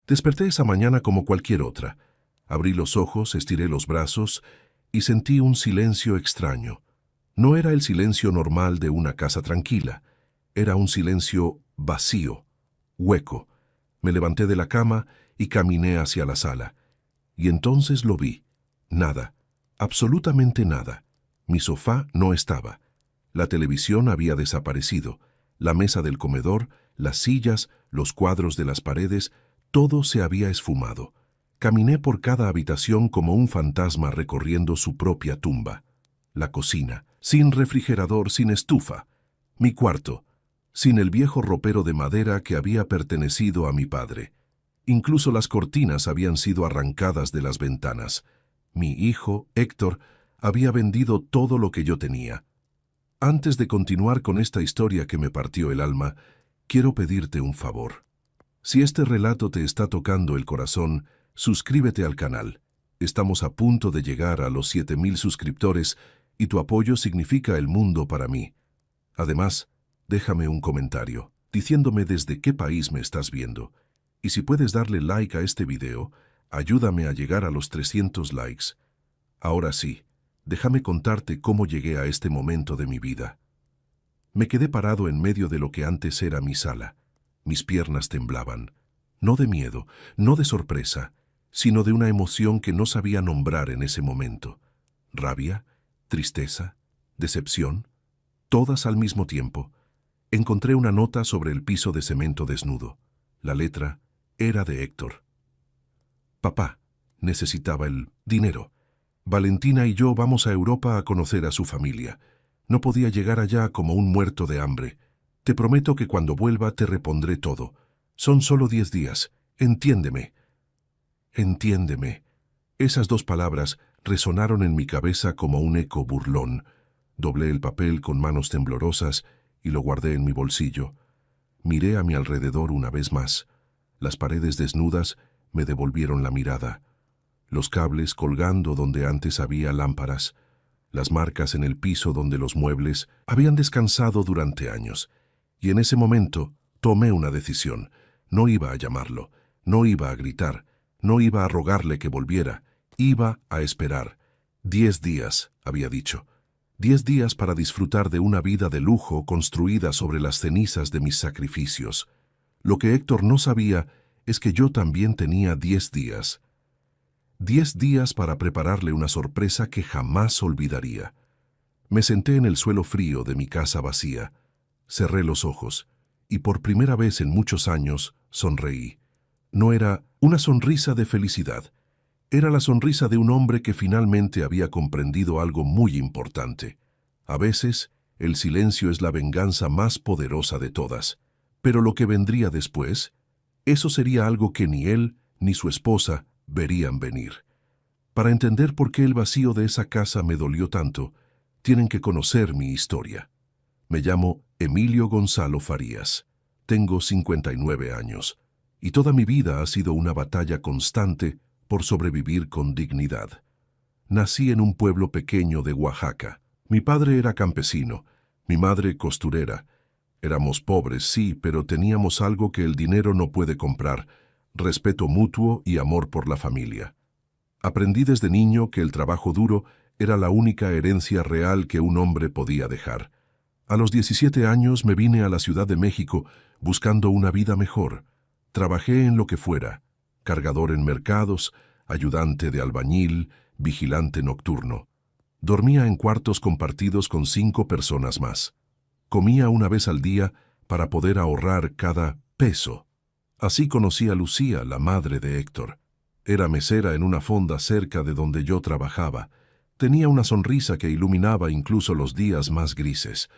Desperté esa mañana como cualquier otra. Abrí los ojos, estiré los brazos y sentí un silencio extraño. No era el silencio normal de una casa tranquila. Era un silencio vacío, hueco. Me levanté de la cama y caminé hacia la sala. Y entonces lo vi. Nada. Absolutamente nada. Mi sofá no estaba. La televisión había desaparecido. La mesa del comedor, las sillas, los cuadros de las paredes, todo se había esfumado. Caminé por cada habitación como un fantasma recorriendo su propia tumba. La cocina, sin refrigerador, sin estufa. Mi cuarto, sin el viejo ropero de madera que había pertenecido a mi padre. Incluso las cortinas habían sido arrancadas de las ventanas. Mi hijo, Héctor, había vendido todo lo que yo tenía. Antes de continuar con esta historia que me partió el alma, quiero pedirte un favor. Si este relato te está tocando el corazón, suscríbete al canal. Estamos a punto de llegar a los 7,000 suscriptores y tu apoyo significa el mundo para mí. Además, déjame un comentario, diciéndome desde qué país me estás viendo. Y si puedes darle like a este video, ayúdame a llegar a los 300 likes. Ahora sí, déjame contarte cómo llegué a este momento de mi vida. Me quedé parado en medio de lo que antes era mi sala. Mis piernas temblaban, no de miedo, no de sorpresa, sino de una emoción que no sabía nombrar en ese momento. Rabia, tristeza, decepción, todas al mismo tiempo. Encontré una nota sobre el piso de cemento desnudo. La letra era de Héctor. Papá, necesitaba el dinero. Valentina y yo vamos a Europa a conocer a su familia. No podía llegar allá como un muerto de hambre. Te prometo que cuando vuelva te repondré todo. Son solo 10 días. Entiéndeme. Entiéndeme. Esas dos palabras resonaron en mi cabeza como un eco burlón. Doblé el papel con manos temblorosas y lo guardé en mi bolsillo. Miré a mi alrededor una vez más. Las paredes desnudas me devolvieron la mirada. Los cables colgando donde antes había lámparas. Las marcas en el piso donde los muebles habían descansado durante años. Y en ese momento tomé una decisión. No iba a llamarlo, no iba a gritar, no iba a rogarle que volviera. Iba a esperar. 10 días, había dicho. 10 días para disfrutar de una vida de lujo construida sobre las cenizas de mis sacrificios. Lo que Héctor no sabía es que yo también tenía 10 días. 10 días para prepararle una sorpresa que jamás olvidaría. Me senté en el suelo frío de mi casa vacía. Cerré los ojos y por primera vez en muchos años sonreí. No era una sonrisa de felicidad. Era la sonrisa de un hombre que finalmente había comprendido algo muy importante. A veces, el silencio es la venganza más poderosa de todas. Pero lo que vendría después, eso sería algo que ni él ni su esposa verían venir. Para entender por qué el vacío de esa casa me dolió tanto, tienen que conocer mi historia. Me llamo Emilio Gonzalo Farías. Tengo 59 años, y toda mi vida ha sido una batalla constante por sobrevivir con dignidad. Nací en un pueblo pequeño de Oaxaca. Mi padre era campesino, mi madre costurera. Éramos pobres, sí, pero teníamos algo que el dinero no puede comprar: respeto mutuo y amor por la familia. Aprendí desde niño que el trabajo duro era la única herencia real que un hombre podía dejar. A los 17 años me vine a la Ciudad de México buscando una vida mejor. Trabajé en lo que fuera: cargador en mercados, ayudante de albañil, vigilante nocturno. Dormía en cuartos compartidos con 5 personas más. Comía una vez al día para poder ahorrar cada peso. Así conocí a Lucía, la madre de Héctor. Era mesera en una fonda cerca de donde yo trabajaba. Tenía una sonrisa que iluminaba incluso los días más grises.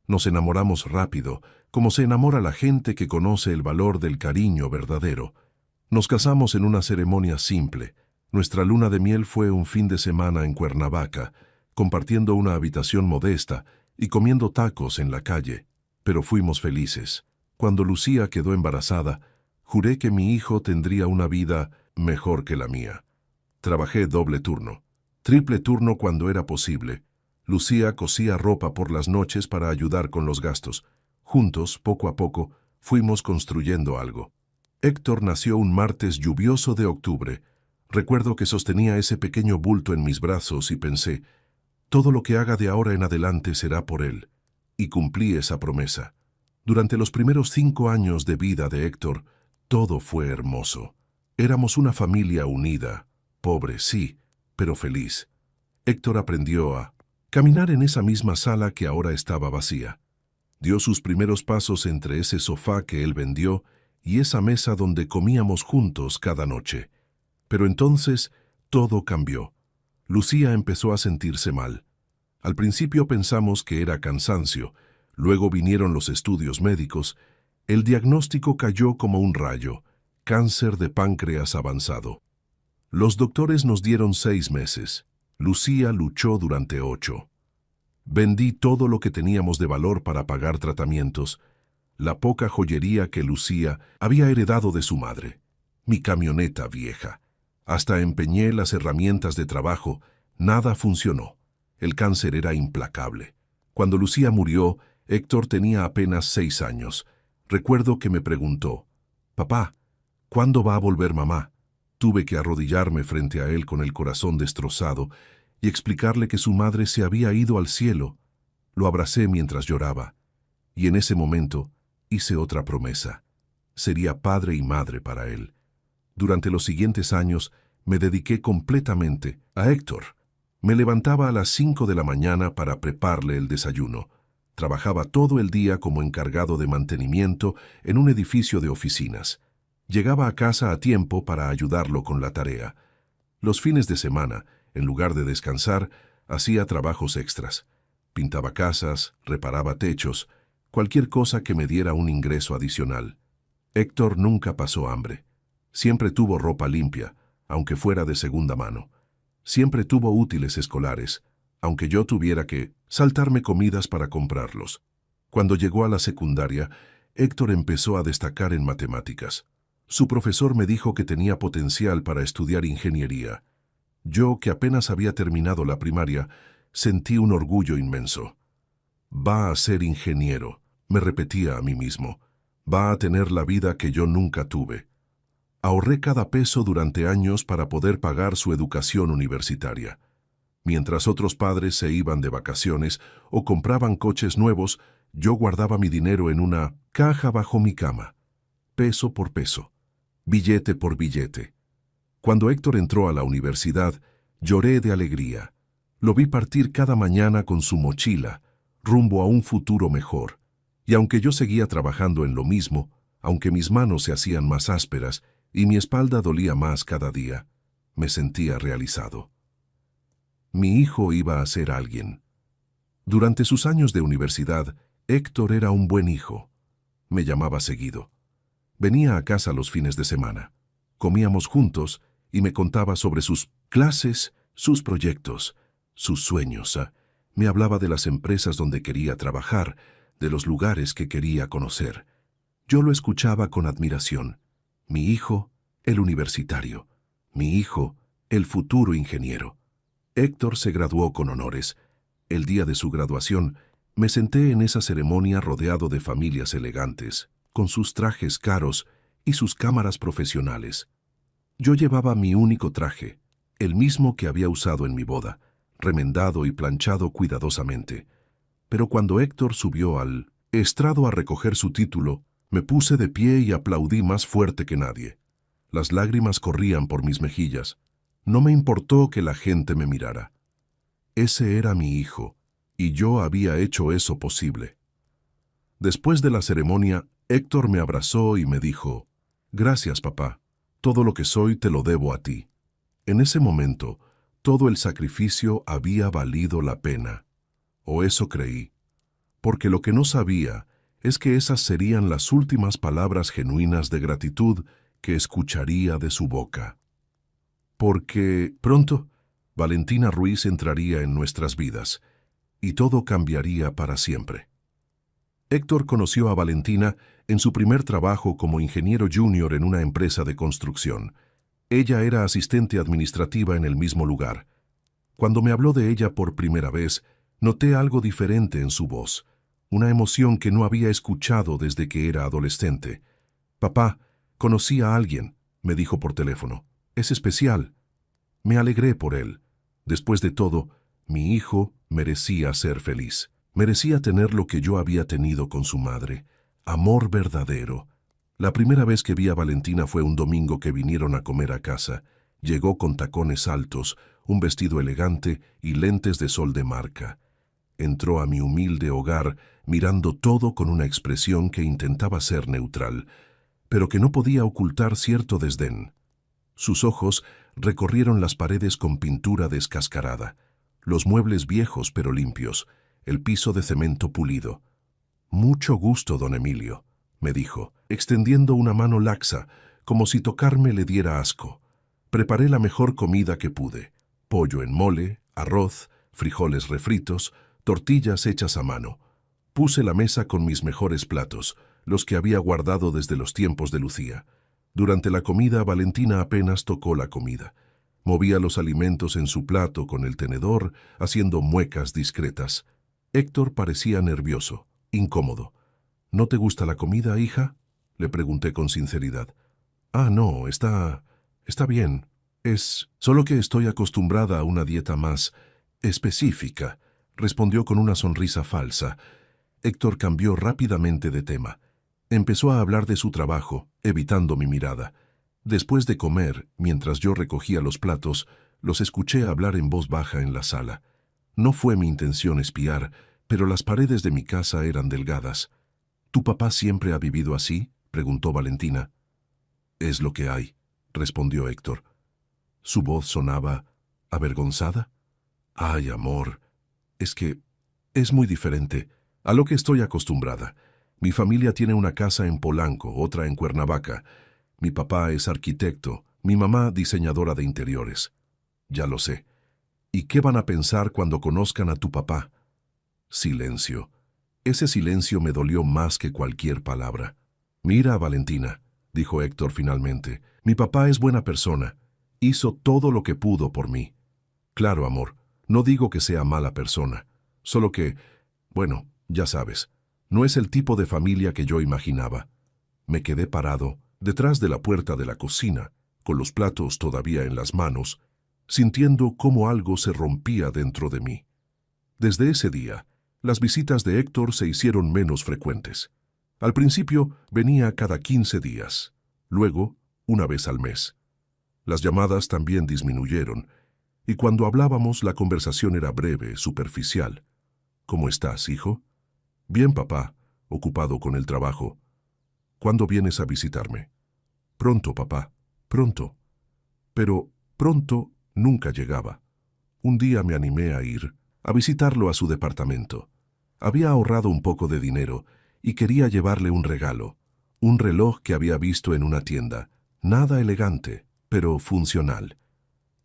Nos enamoramos rápido, como se enamora la gente que conoce el valor del cariño verdadero. Nos casamos en una ceremonia simple. Nuestra luna de miel fue un fin de semana en Cuernavaca, compartiendo una habitación modesta y comiendo tacos en la calle. Pero fuimos felices. Cuando Lucía quedó embarazada, juré que mi hijo tendría una vida mejor que la mía. Trabajé doble turno, triple turno cuando era posible. Lucía cosía ropa por las noches para ayudar con los gastos. Juntos, poco a poco, fuimos construyendo algo. Héctor nació un martes lluvioso de octubre. Recuerdo que sostenía ese pequeño bulto en mis brazos y pensé, todo lo que haga de ahora en adelante será por él. Y cumplí esa promesa. Durante los primeros 5 años de vida de Héctor, todo fue hermoso. Éramos una familia unida, pobre, sí, pero feliz. Héctor aprendió a caminar en esa misma sala que ahora estaba vacía. Dio sus primeros pasos entre ese sofá que él vendió y esa mesa donde comíamos juntos cada noche. Pero entonces todo cambió. Lucía empezó a sentirse mal. Al principio pensamos que era cansancio, luego vinieron los estudios médicos. El diagnóstico cayó como un rayo: cáncer de páncreas avanzado. Los doctores nos dieron 6 meses. Lucía luchó durante 8. Vendí todo lo que teníamos de valor para pagar tratamientos, la poca joyería que Lucía había heredado de su madre, mi camioneta vieja. Hasta empeñé las herramientas de trabajo, nada funcionó. El cáncer era implacable. Cuando Lucía murió, Héctor tenía apenas 6 años. Recuerdo que me preguntó, «Papá, ¿cuándo va a volver mamá?». Tuve que arrodillarme frente a él con el corazón destrozado y explicarle que su madre se había ido al cielo. Lo abracé mientras lloraba, y en ese momento hice otra promesa. Sería padre y madre para él. Durante los siguientes años me dediqué completamente a Héctor. Me levantaba a las 5 de la mañana para prepararle el desayuno. Trabajaba todo el día como encargado de mantenimiento en un edificio de oficinas. Llegaba a casa a tiempo para ayudarlo con la tarea. Los fines de semana, en lugar de descansar, hacía trabajos extras. Pintaba casas, reparaba techos, cualquier cosa que me diera un ingreso adicional. Héctor nunca pasó hambre. Siempre tuvo ropa limpia, aunque fuera de segunda mano. Siempre tuvo útiles escolares, aunque yo tuviera que saltarme comidas para comprarlos. Cuando llegó a la secundaria, Héctor empezó a destacar en matemáticas. Su profesor me dijo que tenía potencial para estudiar ingeniería. Yo, que apenas había terminado la primaria, sentí un orgullo inmenso. «Va a ser ingeniero», me repetía a mí mismo. «Va a tener la vida que yo nunca tuve». Ahorré cada peso durante años para poder pagar su educación universitaria. Mientras otros padres se iban de vacaciones o compraban coches nuevos, yo guardaba mi dinero en una caja bajo mi cama. Peso por peso, billete por billete. Cuando Héctor entró a la universidad, lloré de alegría. Lo vi partir cada mañana con su mochila, rumbo a un futuro mejor. Y aunque yo seguía trabajando en lo mismo, aunque mis manos se hacían más ásperas y mi espalda dolía más cada día, me sentía realizado. Mi hijo iba a ser alguien. Durante sus años de universidad, Héctor era un buen hijo. Me llamaba seguido. Venía a casa los fines de semana. Comíamos juntos y me contaba sobre sus clases, sus proyectos, sus sueños. Me hablaba de las empresas donde quería trabajar, de los lugares que quería conocer. Yo lo escuchaba con admiración. Mi hijo, el universitario. Mi hijo, el futuro ingeniero. Héctor se graduó con honores. El día de su graduación, me senté en esa ceremonia rodeado de familias elegantes, con sus trajes caros y sus cámaras profesionales. Yo llevaba mi único traje, el mismo que había usado en mi boda, remendado y planchado cuidadosamente. Pero cuando Héctor subió al estrado a recoger su título, me puse de pie y aplaudí más fuerte que nadie. Las lágrimas corrían por mis mejillas. No me importó que la gente me mirara. Ese era mi hijo, y yo había hecho eso posible. Después de la ceremonia, Héctor me abrazó y me dijo, «Gracias, papá. Todo lo que soy te lo debo a ti». En ese momento, todo el sacrificio había valido la pena. O eso creí. Porque lo que no sabía es que esas serían las últimas palabras genuinas de gratitud que escucharía de su boca. Porque pronto Valentina Ruiz entraría en nuestras vidas y todo cambiaría para siempre. Héctor conoció a Valentina en su primer trabajo como ingeniero junior en una empresa de construcción. Ella era asistente administrativa en el mismo lugar. Cuando me habló de ella por primera vez, noté algo diferente en su voz, una emoción que no había escuchado desde que era adolescente. «Papá, Conocí a alguien, me dijo por teléfono. Es especial. Me alegré por él. Después de todo, mi hijo merecía ser feliz. Merecía tener lo que yo había tenido con su madre. Amor verdadero. La primera vez que vi a Valentina fue un domingo que vinieron a comer a casa. Llegó con tacones altos, un vestido elegante y lentes de sol de marca. Entró a mi humilde hogar mirando todo con una expresión que intentaba ser neutral, pero que no podía ocultar cierto desdén. Sus ojos recorrieron las paredes con pintura descascarada, los muebles viejos pero limpios, el piso de cemento pulido. «Mucho gusto, don Emilio», me dijo, extendiendo una mano laxa, como si tocarme le diera asco. Preparé la mejor comida que pude: pollo en mole, arroz, frijoles refritos, tortillas hechas a mano. Puse la mesa con mis mejores platos, los que había guardado desde los tiempos de Lucía. Durante la comida, Valentina apenas tocó la comida. Movía los alimentos en su plato con el tenedor, haciendo muecas discretas. Héctor parecía nervioso, incómodo. «¿No te gusta la comida, hija?», le pregunté con sinceridad. «Ah, no, está bien. Es solo que estoy acostumbrada a una dieta más específica», respondió con una sonrisa falsa. Héctor cambió rápidamente de tema. Empezó a hablar de su trabajo, evitando mi mirada. Después de comer, mientras yo recogía los platos, los escuché hablar en voz baja en la sala. No fue mi intención espiar, pero las paredes de mi casa eran delgadas. «¿Tu papá siempre ha vivido así?», preguntó Valentina. «Es lo que hay», respondió Héctor. Su voz sonaba avergonzada. «Ay, amor, es que es muy diferente a lo que estoy acostumbrada. Mi familia tiene una casa en Polanco, otra en Cuernavaca. Mi papá es arquitecto, mi mamá diseñadora de interiores». «Ya lo sé. ¿Y qué van a pensar cuando conozcan a tu papá?». Silencio. Ese silencio me dolió más que cualquier palabra. «Mira, Valentina», dijo Héctor finalmente, «mi papá es buena persona. Hizo todo lo que pudo por mí. Claro, amor, no digo que sea mala persona, solo que, bueno, ya sabes, no es el tipo de familia que yo imaginaba». Me quedé parado, detrás de la puerta de la cocina, con los platos todavía en las manos, sintiendo cómo algo se rompía dentro de mí. Desde ese día, las visitas de Héctor se hicieron menos frecuentes. Al principio venía cada 15 días, luego una vez al mes. Las llamadas también disminuyeron, y cuando hablábamos la conversación era breve, superficial. «¿Cómo estás, hijo?». «Bien, papá, ocupado con el trabajo». «¿Cuándo vienes a visitarme?». «Pronto, papá, pronto». Pero pronto nunca llegaba. Un día me animé a ir a visitarlo a su departamento. Había ahorrado un poco de dinero y quería llevarle un regalo, un reloj que había visto en una tienda, nada elegante, pero funcional.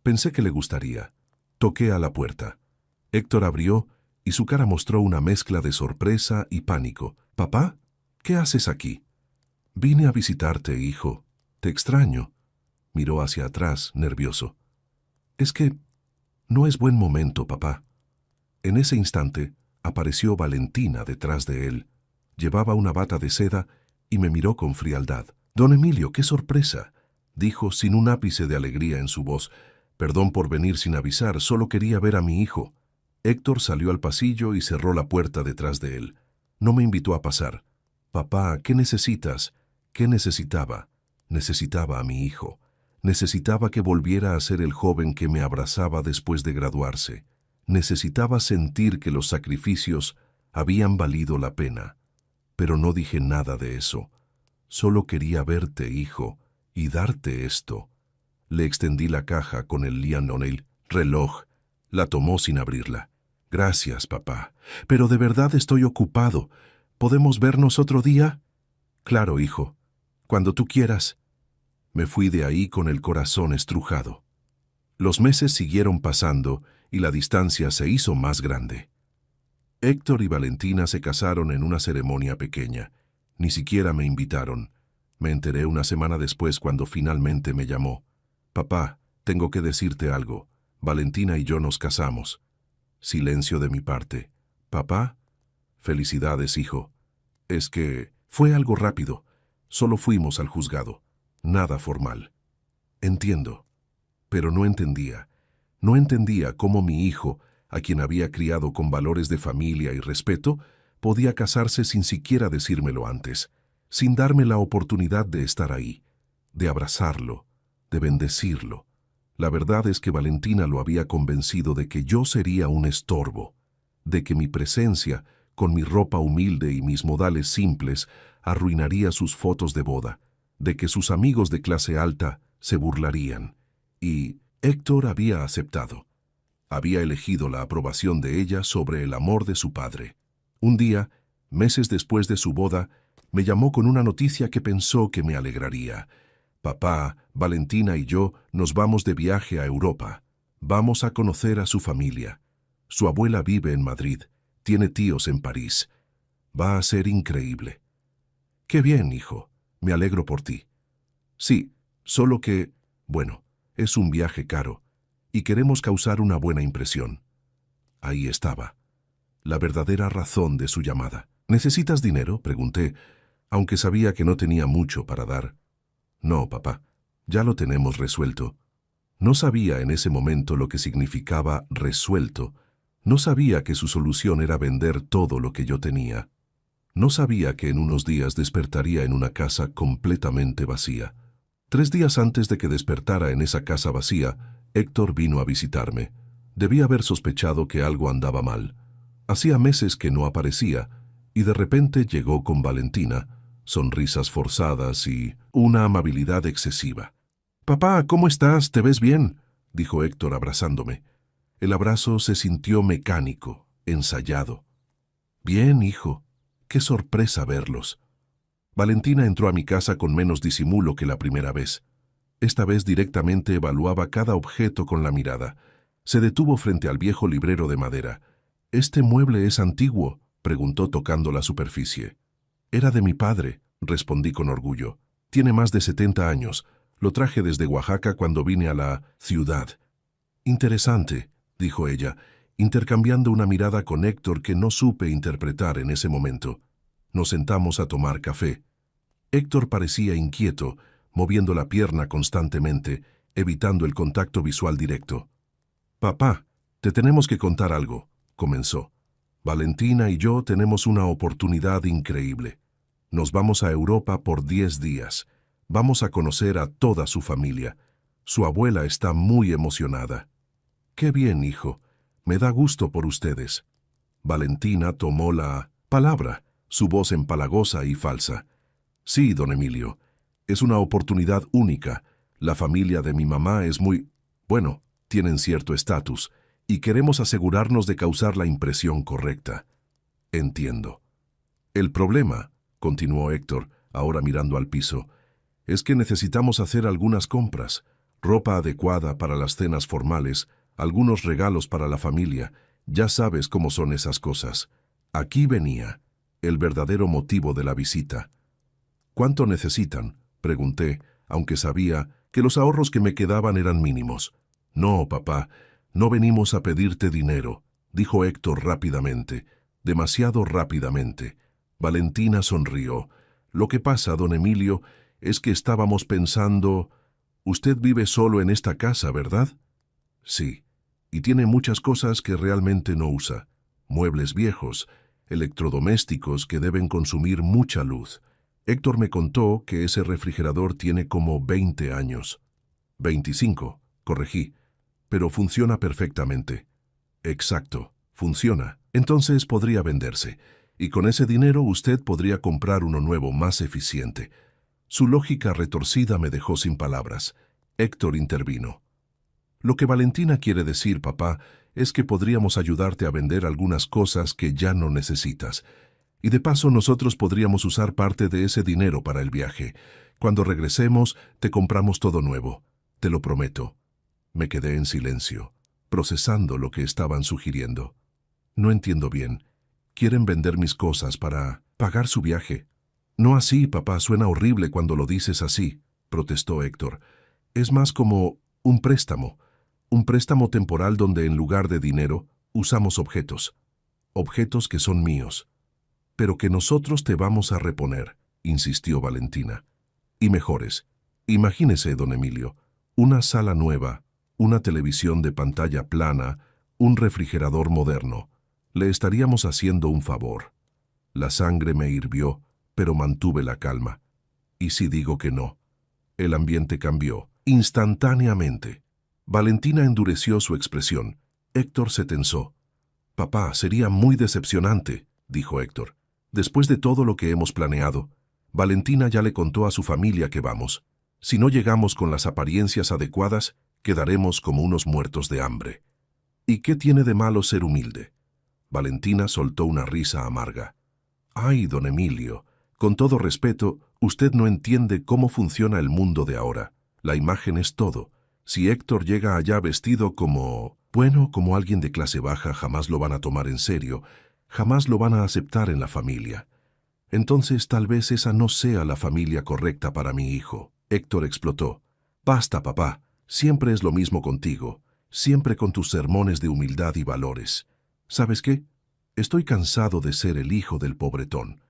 Pensé que le gustaría. Toqué a la puerta. Héctor abrió y su cara mostró una mezcla de sorpresa y pánico. «¿Papá? ¿Qué haces aquí?». «Vine a visitarte, hijo. Te extraño». Miró hacia atrás, nervioso. «Es que no es buen momento, papá». En ese instante apareció Valentina detrás de él. Llevaba una bata de seda y me miró con frialdad. «Don Emilio, qué sorpresa», dijo sin un ápice de alegría en su voz. «Perdón por venir sin avisar, solo quería ver a mi hijo». Héctor salió al pasillo y cerró la puerta detrás de él. No me invitó a pasar. «Papá, ¿qué necesitas?». «¿Qué necesitaba?». Necesitaba a mi hijo. Necesitaba que volviera a ser el joven que me abrazaba después de graduarse. Necesitaba sentir que los sacrificios habían valido la pena. Pero no dije nada de eso. Solo quería verte, hijo, y darte esto. Le extendí la caja con el Lian O'Neill reloj. La tomó sin abrirla. «Gracias, papá. Pero de verdad estoy ocupado. ¿Podemos vernos otro día?». «Claro, hijo. Cuando tú quieras». Me fui de ahí con el corazón estrujado. Los meses siguieron pasando y la distancia se hizo más grande. Héctor y Valentina se casaron en una ceremonia pequeña. Ni siquiera me invitaron. Me enteré una semana después cuando finalmente me llamó. «Papá, tengo que decirte algo. Valentina y yo nos casamos». Silencio de mi parte. «¿Papá?». «Felicidades, hijo». «Es que fue algo rápido. Solo fuimos al juzgado». nada formal. Entiendo, pero no entendía. No entendía cómo mi hijo, a quien había criado con valores de familia y respeto, podía casarse sin siquiera decírmelo antes, sin darme la oportunidad de estar ahí, de abrazarlo, de bendecirlo. La verdad es que Valentina lo había convencido de que yo sería un estorbo, de que mi presencia, con mi ropa humilde y mis modales simples, arruinaría sus fotos de boda, de que sus amigos de clase alta se burlarían. Y Héctor había aceptado. Había elegido la aprobación de ella sobre el amor de su padre. Un día, meses después de su boda, me llamó con una noticia que pensó que me alegraría. Papá, Valentina y yo nos vamos de viaje a Europa. Vamos a conocer a su familia. Su abuela vive en Madrid, tiene tíos en París. Va a ser increíble. Qué bien, hijo. Me alegro por ti. Sí, solo que, bueno, es un viaje caro y queremos causar una buena impresión. Ahí estaba, la verdadera razón de su llamada. ¿Necesitas dinero?, pregunté, aunque sabía que no tenía mucho para dar. No, papá, ya lo tenemos resuelto. No sabía en ese momento lo que significaba resuelto. No sabía que su solución era vender todo lo que yo tenía. No sabía que en unos días despertaría en una casa completamente vacía. 3 días antes de que despertara en esa casa vacía, Héctor vino a visitarme. Debía haber sospechado que algo andaba mal. Hacía meses que no aparecía, y de repente llegó con Valentina, sonrisas forzadas y una amabilidad excesiva. «Papá, ¿cómo estás? ¿Te ves bien?», dijo Héctor abrazándome. El abrazo se sintió mecánico, ensayado. «Bien, hijo. Qué sorpresa verlos». Valentina entró a mi casa con menos disimulo que la primera vez. Esta vez directamente evaluaba cada objeto con la mirada. Se detuvo frente al viejo librero de madera. «¿Este mueble es antiguo?», preguntó tocando la superficie. «Era de mi padre», respondí con orgullo. «Tiene más de 70 años. Lo traje desde Oaxaca cuando vine a la ciudad». «Interesante», dijo ella, intercambiando una mirada con Héctor que no supe interpretar en ese momento. Nos sentamos a tomar café. Héctor parecía inquieto, moviendo la pierna constantemente, evitando el contacto visual directo. «Papá, te tenemos que contar algo», comenzó. «Valentina y yo tenemos una oportunidad increíble. Nos vamos a Europa por 10 días. Vamos a conocer a toda su familia. Su abuela está muy emocionada». «Qué bien, hijo. Me da gusto por ustedes». Valentina tomó la palabra, su voz empalagosa y falsa. «Sí, don Emilio. Es una oportunidad única. La familia de mi mamá es muy... bueno, tienen cierto estatus, y queremos asegurarnos de causar la impresión correcta». «Entiendo». «El problema», continuó Héctor, ahora mirando al piso, «es que necesitamos hacer algunas compras, ropa adecuada para las cenas formales, algunos regalos para la familia. Ya sabes cómo son esas cosas». Aquí venía el verdadero motivo de la visita. «¿Cuánto necesitan?», pregunté, aunque sabía que los ahorros que me quedaban eran mínimos. «No, papá, no venimos a pedirte dinero», dijo Héctor rápidamente, demasiado rápidamente. Valentina sonrió. «Lo que pasa, don Emilio, es que estábamos pensando... Usted vive solo en esta casa, ¿verdad?» «Sí, y tiene muchas cosas que realmente no usa. Muebles viejos, electrodomésticos que deben consumir mucha luz». Héctor me contó que ese refrigerador tiene como 20 años. 25, corregí, pero funciona perfectamente. Exacto, funciona. Entonces podría venderse, y con ese dinero usted podría comprar uno nuevo más eficiente. Su lógica retorcida me dejó sin palabras. Héctor intervino. «Lo que Valentina quiere decir, papá, es que podríamos ayudarte a vender algunas cosas que ya no necesitas. Y de paso nosotros podríamos usar parte de ese dinero para el viaje. Cuando regresemos, te compramos todo nuevo. Te lo prometo». Me quedé en silencio, procesando lo que estaban sugiriendo. «No entiendo bien. ¿Quieren vender mis cosas para pagar su viaje?» «No así, papá, suena horrible cuando lo dices así», protestó Héctor. «Es más como un préstamo temporal donde en lugar de dinero usamos objetos que son míos». «Pero que nosotros te vamos a reponer», insistió Valentina. «Y mejores. Imagínese, don Emilio, una sala nueva, una televisión de pantalla plana, un refrigerador moderno. Le estaríamos haciendo un favor. La sangre me hirvió, pero mantuve la calma. ¿Y si digo que no? El ambiente cambió, instantáneamente. Valentina endureció su expresión. Héctor se tensó. Papá, sería muy decepcionante, dijo Héctor. Después de todo lo que hemos planeado, Valentina ya le contó a su familia que vamos. Si no llegamos con las apariencias adecuadas, quedaremos como unos muertos de hambre. ¿Y qué tiene de malo ser humilde? Valentina soltó una risa amarga. Ay, don Emilio, con todo respeto, usted no entiende cómo funciona el mundo de ahora. La imagen es todo. Si Héctor llega allá vestido como alguien de clase baja, jamás lo van a tomar en serio, jamás lo van a aceptar en la familia. Entonces tal vez esa no sea la familia correcta para mi hijo. Héctor explotó. Basta, papá, siempre es lo mismo contigo, siempre con tus sermones de humildad y valores. ¿Sabes qué? Estoy cansado de ser el hijo del pobretón.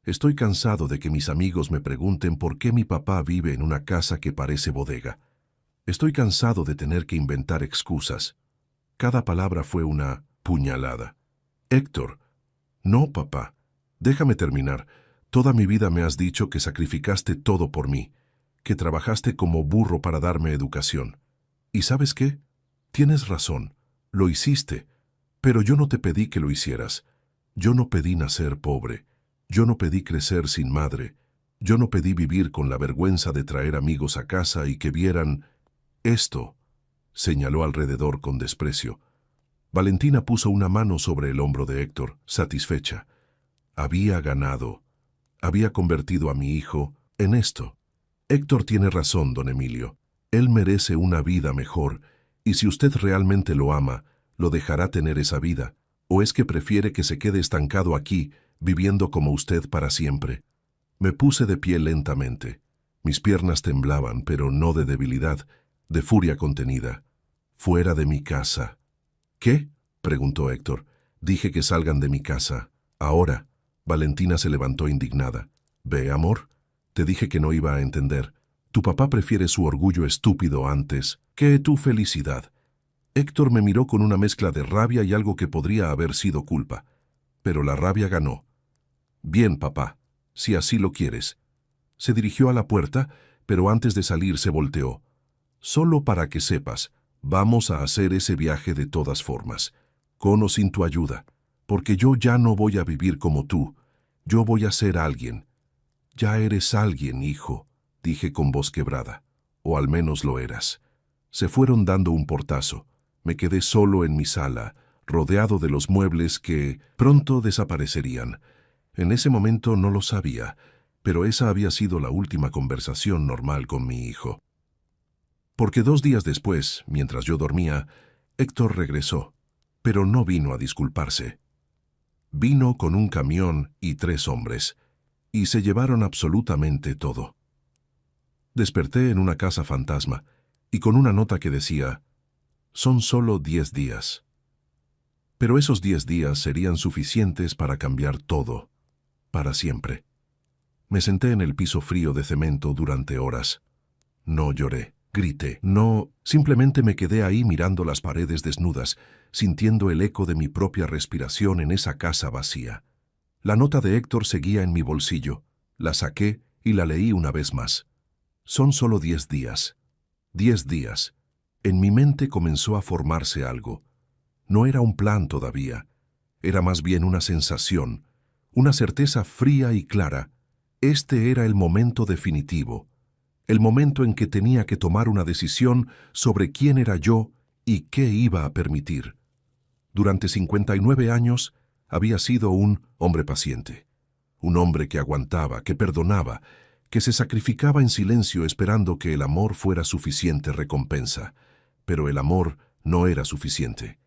Estoy cansado de que mis amigos me pregunten por qué mi papá vive en una casa que parece bodega. Estoy cansado de tener que inventar excusas. Cada palabra fue una puñalada. Héctor, no, papá. Déjame terminar. Toda mi vida me has dicho que sacrificaste todo por mí, que trabajaste como burro para darme educación. ¿Y sabes qué? Tienes razón. Lo hiciste. Pero yo no te pedí que lo hicieras. Yo no pedí nacer pobre. Yo no pedí crecer sin madre. Yo no pedí vivir con la vergüenza de traer amigos a casa y que vieran esto, señaló alrededor con desprecio. Valentina puso una mano sobre el hombro de Héctor, satisfecha. Había ganado. Había convertido a mi hijo en esto. Héctor tiene razón, don Emilio. Él merece una vida mejor, y si usted realmente lo ama, lo dejará tener esa vida, o es que prefiere que se quede estancado aquí, viviendo como usted para siempre. Me puse de pie lentamente. Mis piernas temblaban, pero no de debilidad, de furia contenida. Fuera de mi casa. ¿Qué? Preguntó Héctor. Dije que salgan de mi casa. Ahora. Valentina se levantó indignada. Ve, amor. Te dije que no iba a entender. Tu papá prefiere su orgullo estúpido antes que tu felicidad. Héctor me miró con una mezcla de rabia y algo que podría haber sido culpa. Pero la rabia ganó. Bien, papá, si así lo quieres. Se dirigió a la puerta, pero antes de salir se volteó. Solo para que sepas, vamos a hacer ese viaje de todas formas, con o sin tu ayuda, porque yo ya no voy a vivir como tú. Yo voy a ser alguien. Ya eres alguien, hijo, dije con voz quebrada. O al menos lo eras. Se fueron dando un portazo. Me quedé solo en mi sala, rodeado de los muebles que pronto desaparecerían. En ese momento no lo sabía, pero esa había sido la última conversación normal con mi hijo. Porque 2 días después, mientras yo dormía, Héctor regresó, pero no vino a disculparse. Vino con un camión y 3 hombres, y se llevaron absolutamente todo. Desperté en una casa fantasma, y con una nota que decía, son solo 10 días. Pero esos 10 días serían suficientes para cambiar todo, para siempre. Me senté en el piso frío de cemento durante horas. No lloré, grité, no, simplemente me quedé ahí mirando las paredes desnudas, sintiendo el eco de mi propia respiración en esa casa vacía. La nota de Héctor seguía en mi bolsillo. La saqué y la leí una vez más. Son solo 10 días. 10 días. En mi mente comenzó a formarse algo. No era un plan todavía. Era más bien una sensación, una certeza fría y clara. Este era el momento definitivo, el momento en que tenía que tomar una decisión sobre quién era yo y qué iba a permitir. Durante 59 años había sido un hombre paciente, un hombre que aguantaba, que perdonaba, que se sacrificaba en silencio esperando que el amor fuera suficiente recompensa. Pero el amor no era suficiente,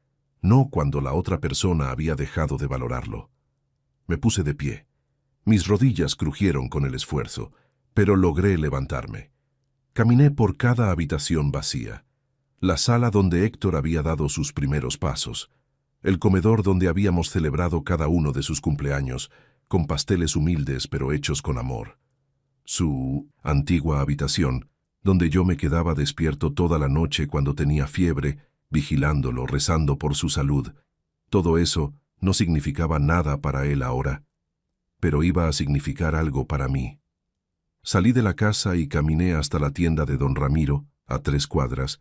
no cuando la otra persona había dejado de valorarlo. Me puse de pie. Mis rodillas crujieron con el esfuerzo, pero logré levantarme. Caminé por cada habitación vacía, la sala donde Héctor había dado sus primeros pasos, el comedor donde habíamos celebrado cada uno de sus cumpleaños, con pasteles humildes pero hechos con amor, su antigua habitación, donde yo me quedaba despierto toda la noche cuando tenía fiebre, vigilándolo, rezando por su salud. Todo eso no significaba nada para él ahora, pero iba a significar algo para mí. Salí de la casa y caminé hasta la tienda de don Ramiro, a 3 cuadras.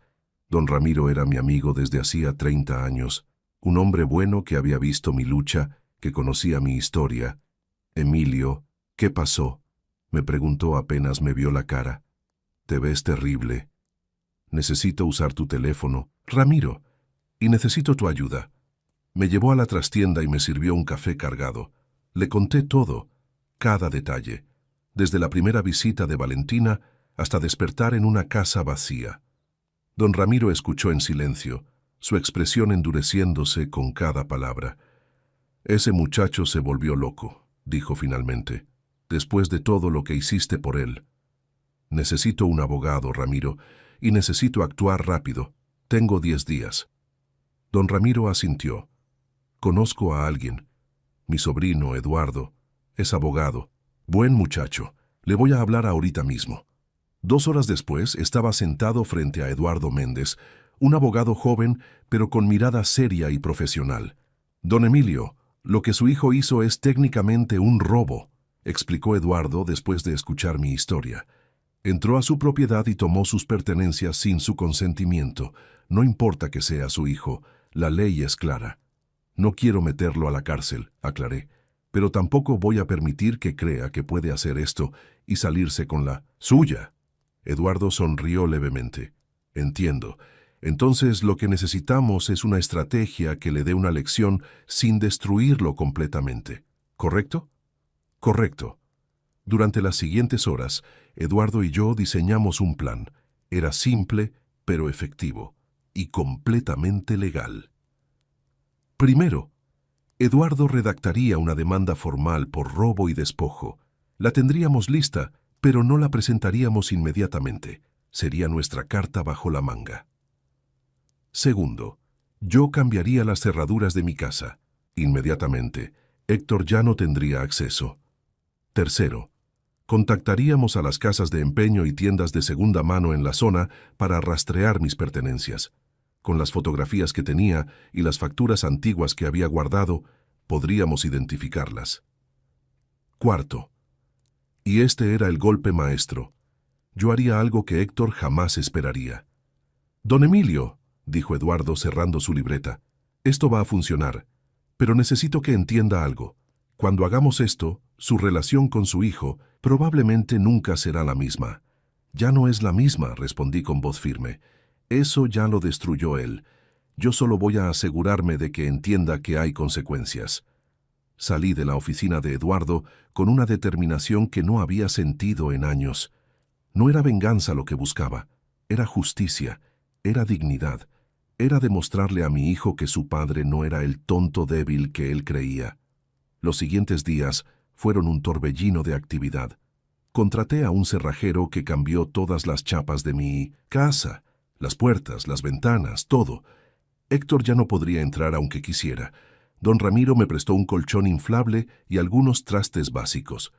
Don Ramiro era mi amigo desde hacía 30 años, un hombre bueno que había visto mi lucha, que conocía mi historia. «Emilio, ¿qué pasó?», me preguntó apenas me vio la cara. «Te ves terrible. Necesito usar tu teléfono, Ramiro, y necesito tu ayuda». Me llevó a la trastienda y me sirvió un café cargado. Le conté todo, cada detalle, desde la primera visita de Valentina hasta despertar en una casa vacía. Don Ramiro escuchó en silencio, su expresión endureciéndose con cada palabra. «Ese muchacho se volvió loco», dijo finalmente, «después de todo lo que hiciste por él. Necesito un abogado, Ramiro, y necesito actuar rápido. Tengo 10 días». Don Ramiro asintió. «Conozco a alguien. Mi sobrino, Eduardo, es abogado. Buen muchacho. Le voy a hablar ahorita mismo». 2 horas después estaba sentado frente a Eduardo Méndez, un abogado joven, pero con mirada seria y profesional. «Don Emilio, lo que su hijo hizo es técnicamente un robo», explicó Eduardo después de escuchar mi historia. «Entró a su propiedad y tomó sus pertenencias sin su consentimiento. No importa que sea su hijo, la ley es clara. No quiero meterlo a la cárcel», aclaré, «pero tampoco voy a permitir que crea que puede hacer esto y salirse con la suya». Eduardo sonrió levemente. «Entiendo. Entonces lo que necesitamos es una estrategia que le dé una lección sin destruirlo completamente. ¿Correcto?». «Correcto». Durante las siguientes horas, Eduardo y yo diseñamos un plan. Era simple, pero efectivo, y completamente legal. Primero, Eduardo redactaría una demanda formal por robo y despojo. La tendríamos lista, pero no la presentaríamos inmediatamente. Sería nuestra carta bajo la manga. Segundo, yo cambiaría las cerraduras de mi casa. Inmediatamente, Héctor ya no tendría acceso. Tercero, contactaríamos a las casas de empeño y tiendas de segunda mano en la zona para rastrear mis pertenencias. Con las fotografías que tenía y las facturas antiguas que había guardado, podríamos identificarlas. Cuarto, y este era el golpe maestro, yo haría algo que Héctor jamás esperaría. «Don Emilio», dijo Eduardo cerrando su libreta, «esto va a funcionar, pero necesito que entienda algo. Cuando hagamos esto, su relación con su hijo probablemente nunca será la misma». «Ya no es la misma», respondí con voz firme. «Eso ya lo destruyó él. Yo solo voy a asegurarme de que entienda que hay consecuencias». Salí de la oficina de Eduardo con una determinación que no había sentido en años. No era venganza lo que buscaba, era justicia, era dignidad, era demostrarle a mi hijo que su padre no era el tonto débil que él creía. Los siguientes días fueron un torbellino de actividad. Contraté a un cerrajero que cambió todas las chapas de mi casa, las puertas, las ventanas, todo. Héctor ya no podría entrar aunque quisiera. Don Ramiro me prestó un colchón inflable y algunos trastes básicos.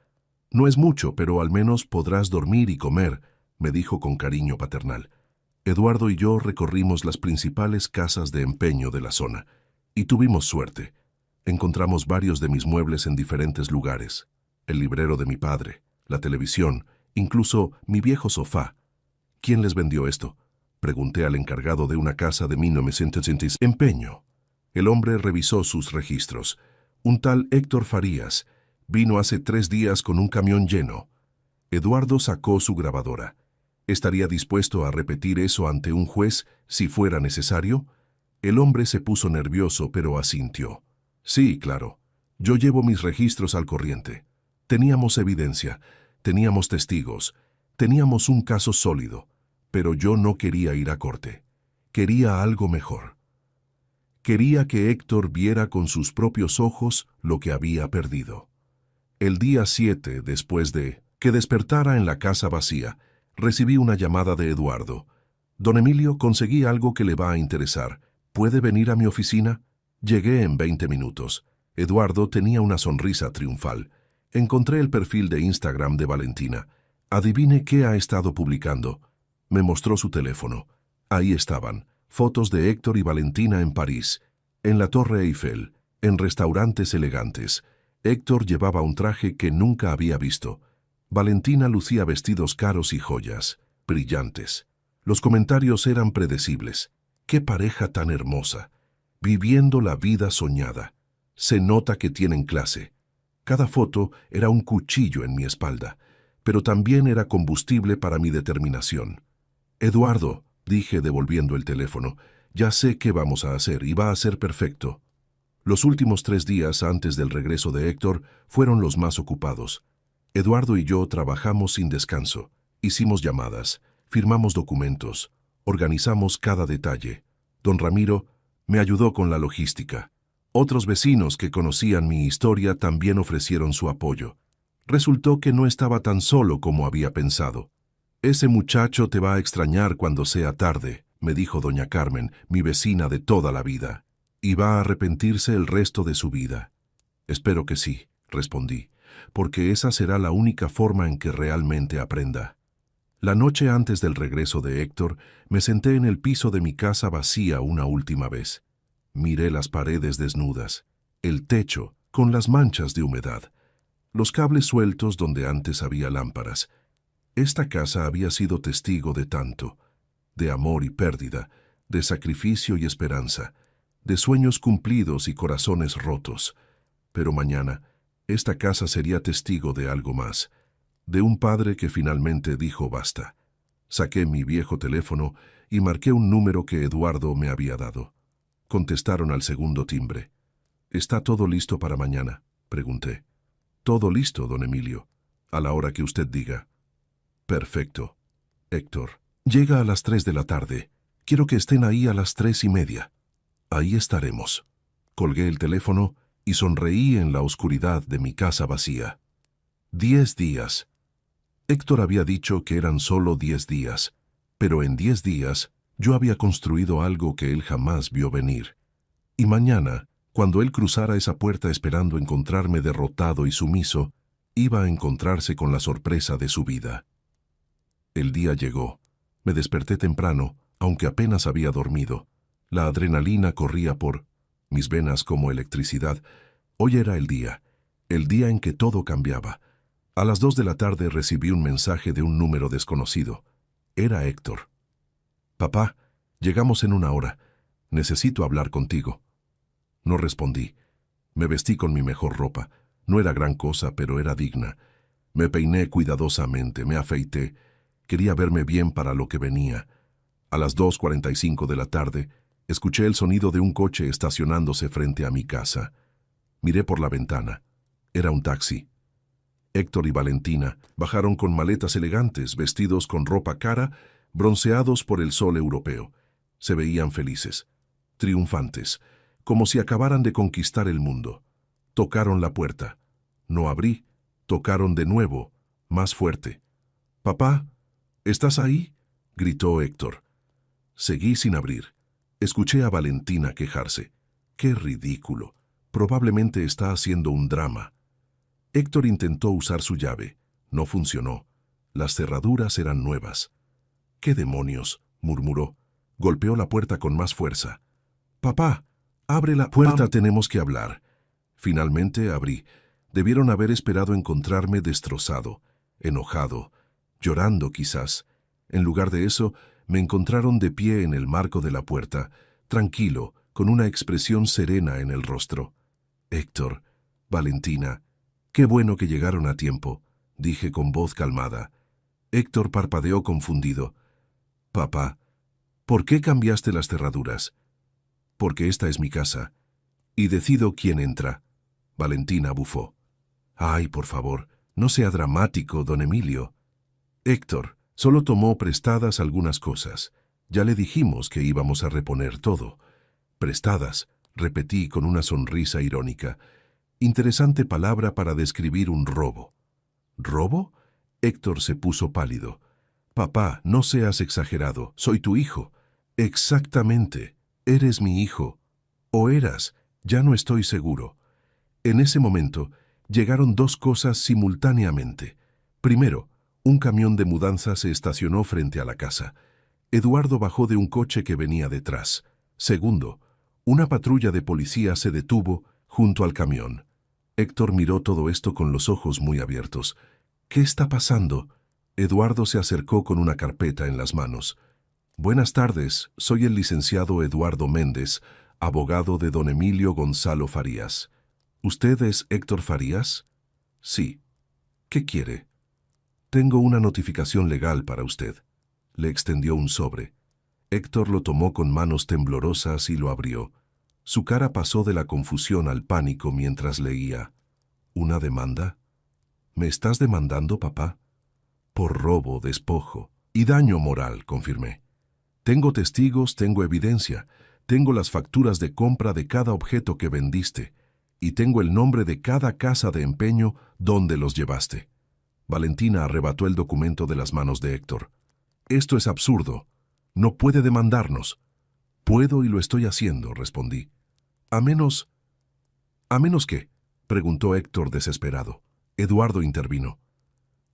«No es mucho, pero al menos podrás dormir y comer», me dijo con cariño paternal. Eduardo y yo recorrimos las principales casas de empeño de la zona. Y tuvimos suerte. Encontramos varios de mis muebles en diferentes lugares. El librero de mi padre, la televisión, incluso mi viejo sofá. «¿Quién les vendió esto?», pregunté al encargado de una casa de 1900 empeño. El hombre revisó sus registros. «Un tal Héctor Farías. Vino hace 3 días con un camión lleno». Eduardo sacó su grabadora. ¿Estaría dispuesto a repetir eso ante un juez si fuera necesario? El hombre se puso nervioso, pero asintió. «Sí, claro. Yo llevo mis registros al corriente. Teníamos evidencia, teníamos testigos, teníamos un caso sólido, pero yo no quería ir a corte. Quería algo mejor. Quería que Héctor viera con sus propios ojos lo que había perdido». El día 7, después de que despertara en la casa vacía, recibí una llamada de Eduardo. «Don Emilio, conseguí algo que le va a interesar. ¿Puede venir a mi oficina?». Llegué en 20 minutos. Eduardo tenía una sonrisa triunfal. Encontré el perfil de Instagram de Valentina. Adivine qué ha estado publicando. Me mostró su teléfono. Ahí estaban, fotos de Héctor y Valentina en París, en la Torre Eiffel, en restaurantes elegantes. Héctor llevaba un traje que nunca había visto. Valentina lucía vestidos caros y joyas, brillantes. Los comentarios eran predecibles. ¡Qué pareja tan hermosa! Viviendo la vida soñada. Se nota que tienen clase. Cada foto era un cuchillo en mi espalda, pero también era combustible para mi determinación. Eduardo, dije devolviendo el teléfono, ya sé qué vamos a hacer y va a ser perfecto. Los últimos 3 días antes del regreso de Héctor fueron los más ocupados. Eduardo y yo trabajamos sin descanso. Hicimos llamadas, firmamos documentos, organizamos cada detalle. Don Ramiro me ayudó con la logística. Otros vecinos que conocían mi historia también ofrecieron su apoyo. Resultó que no estaba tan solo como había pensado. «Ese muchacho te va a extrañar cuando sea tarde», me dijo doña Carmen, mi vecina de toda la vida. «Y va a arrepentirse el resto de su vida». «Espero que sí», respondí, «porque esa será la única forma en que realmente aprenda». La noche antes del regreso de Héctor, me senté en el piso de mi casa vacía una última vez. Miré las paredes desnudas, el techo con las manchas de humedad, los cables sueltos donde antes había lámparas. Esta casa había sido testigo de tanto, de amor y pérdida, de sacrificio y esperanza, de sueños cumplidos y corazones rotos. Pero mañana, esta casa sería testigo de algo más, de un padre que finalmente dijo basta. Saqué mi viejo teléfono y marqué un número que Eduardo me había dado. Contestaron al segundo timbre. «¿Está todo listo para mañana?», pregunté. «Todo listo, don Emilio, a la hora que usted diga». «Perfecto. Héctor, llega a las 3 de la tarde. Quiero que estén ahí a las 3:30. Ahí estaremos». Colgué el teléfono y sonreí en la oscuridad de mi casa vacía. 10 días. Héctor había dicho que eran solo 10 días, pero en 10 días yo había construido algo que él jamás vio venir. Y mañana, cuando él cruzara esa puerta esperando encontrarme derrotado y sumiso, iba a encontrarse con la sorpresa de su vida. El día llegó. Me desperté temprano, aunque apenas había dormido. La adrenalina corría por mis venas como electricidad. Hoy era el día en que todo cambiaba. A las 2 de la tarde recibí un mensaje de un número desconocido. Era Héctor. «Papá, llegamos en 1 hora. Necesito hablar contigo». No respondí. Me vestí con mi mejor ropa. No era gran cosa, pero era digna. Me peiné cuidadosamente, me afeité. Quería verme bien para lo que venía. A las 2:45 de la tarde, escuché el sonido de un coche estacionándose frente a mi casa. Miré por la ventana. Era un taxi. Héctor y Valentina bajaron con maletas elegantes, vestidos con ropa cara, bronceados por el sol europeo. Se veían felices, triunfantes, como si acabaran de conquistar el mundo. Tocaron la puerta. No abrí. Tocaron de nuevo, más fuerte. «Papá, ¿estás ahí?», gritó Héctor. Seguí sin abrir. Escuché a Valentina quejarse. «Qué ridículo. Probablemente está haciendo un drama». Héctor intentó usar su llave. No funcionó. Las cerraduras eran nuevas. «¿Qué demonios?», murmuró. Golpeó la puerta con más fuerza. «Papá, abre la puerta, tenemos que hablar». Finalmente abrí. Debieron haber esperado encontrarme destrozado, enojado, llorando quizás. En lugar de eso, me encontraron de pie en el marco de la puerta, tranquilo, con una expresión serena en el rostro. «Héctor, Valentina, qué bueno que llegaron a tiempo», dije con voz calmada. Héctor parpadeó confundido. «Papá, ¿por qué cambiaste las cerraduras?» «Porque esta es mi casa, y decido quién entra». Valentina bufó. «Ay, por favor, no sea dramático, don Emilio». «Héctor, solo tomó prestadas algunas cosas. Ya le dijimos que íbamos a reponer todo». «Prestadas», repetí con una sonrisa irónica. Interesante palabra para describir un robo. «¿Robo?». Héctor se puso pálido. «Papá, no seas exagerado, soy tu hijo». «Exactamente, eres mi hijo. O eras, ya no estoy seguro». En ese momento, llegaron 2 cosas simultáneamente. Primero, Un camión de mudanza se estacionó frente a la casa. Eduardo bajó de un coche que venía detrás. Segundo, una patrulla de policía se detuvo junto al camión. Héctor miró todo esto con los ojos muy abiertos. ¿Qué está pasando? Eduardo se acercó con una carpeta en las manos. Buenas tardes, soy el licenciado Eduardo Méndez, abogado de don Emilio Gonzalo Farías. ¿Usted es Héctor Farías? Sí. ¿Qué quiere? Tengo una notificación legal para usted. Le extendió un sobre. Héctor lo tomó con manos temblorosas y lo abrió. Su cara pasó de la confusión al pánico mientras leía. ¿Una demanda? ¿Me estás demandando, papá? Por robo, despojo y daño moral, confirmé. Tengo testigos, tengo evidencia, tengo las facturas de compra de cada objeto que vendiste y tengo el nombre de cada casa de empeño donde los llevaste. Valentina arrebató el documento de las manos de Héctor. Esto es absurdo. No puede demandarnos. Puedo y lo estoy haciendo, respondí. ¿A menos qué? Preguntó Héctor desesperado. Eduardo intervino.